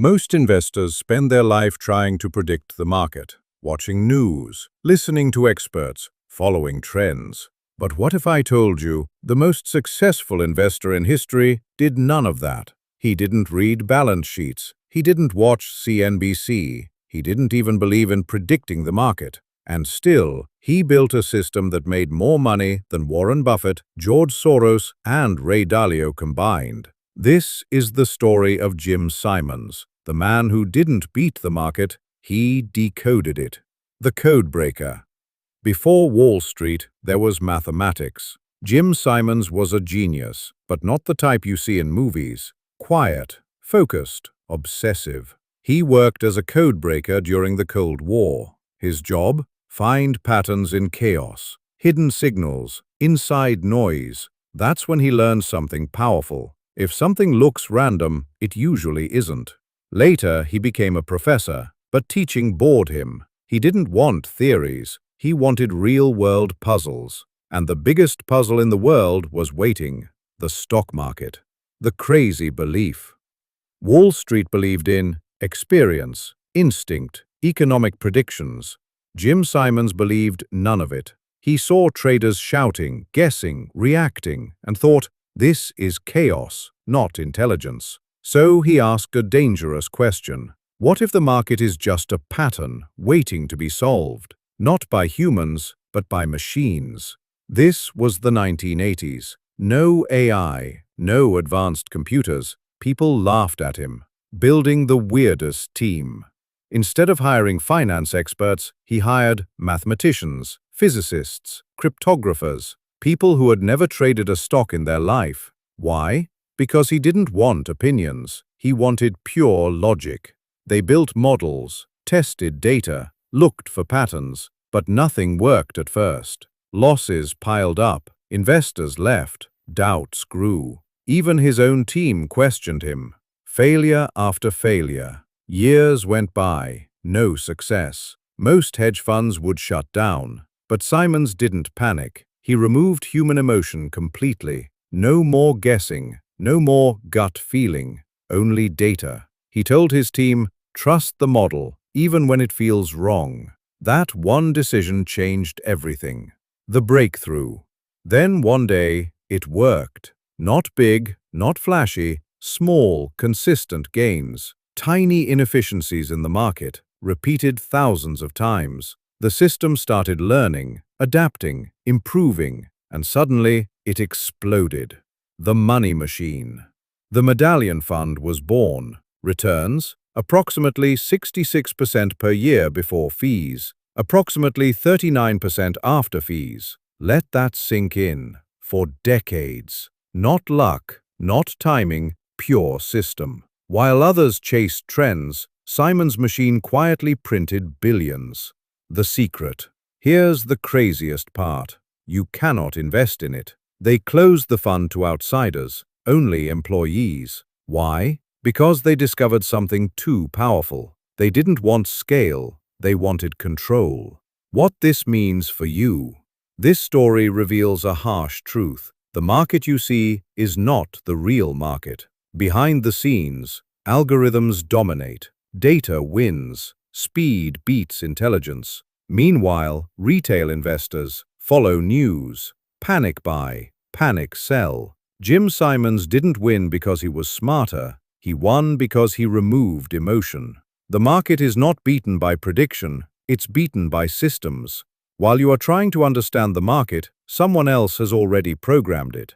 Most investors spend their life trying to predict the market, watching news, listening to experts, following trends. But what if I told you the most successful investor in history did none of that? He didn't read balance sheets. He didn't watch CNBC. He didn't even believe in predicting the market. And still, he built a system that made more money than Warren Buffett, George Soros, and Ray Dalio combined. This is the story of Jim Simons, the man who didn't beat the market, he decoded it. The codebreaker. Before Wall Street, there was mathematics. Jim Simons was a genius, but not the type you see in movies. Quiet, focused, obsessive. He worked as a codebreaker during the Cold War. His job? Find patterns in chaos, hidden signals, inside noise. That's when he learned something powerful. If something looks random, it usually isn't. Later, he became a professor, but teaching bored him. He didn't want theories. He wanted real-world puzzles. And the biggest puzzle in the world was waiting: the stock market. The crazy belief. Wall Street believed in experience, instinct, economic predictions. Jim Simons believed none of it. He saw traders shouting, guessing, reacting, and thought, this is chaos, not intelligence. So he asked a dangerous question. What if the market is just a pattern waiting to be solved? Not by humans, but by machines. This was the 1980s. No AI, no advanced computers. People laughed at him, building the weirdest team. Instead of hiring finance experts, he hired mathematicians, physicists, cryptographers, people who had never traded a stock in their life. Why? Because he didn't want opinions. He wanted pure logic. They built models, tested data, looked for patterns, but nothing worked at first. Losses piled up, investors left, doubts grew. Even his own team questioned him. Failure after failure. Years went by, no success. Most hedge funds would shut down. But Simons didn't panic. He removed human emotion completely. No more guessing, no more gut feeling, only data. He told his team, trust the model, even when it feels wrong. That one decision changed everything. The breakthrough. Then one day, it worked. Not big, not flashy, small, consistent gains. Tiny inefficiencies in the market, repeated thousands of times. The system started learning, adapting, improving, and suddenly it exploded. The money machine. The Medallion Fund was born. Returns, approximately 66% per year before fees, approximately 39% after fees. Let that sink in. For decades. Not luck, not timing, pure system. While others chased trends, Simons' machine quietly printed billions. The secret. Here's the craziest part. You cannot invest in it. They closed the fund to outsiders, only employees. Why? Because they discovered something too powerful. They didn't want scale, they wanted control. What this means for you. This story reveals a harsh truth. The market you see is not the real market. Behind the scenes, algorithms dominate. Data wins. Speed beats intelligence. Meanwhile, retail investors follow news. Panic buy, panic sell. Jim Simons didn't win because he was smarter. He won because he removed emotion. The market is not beaten by prediction, it's beaten by systems. While you are trying to understand the market, someone else has already programmed it.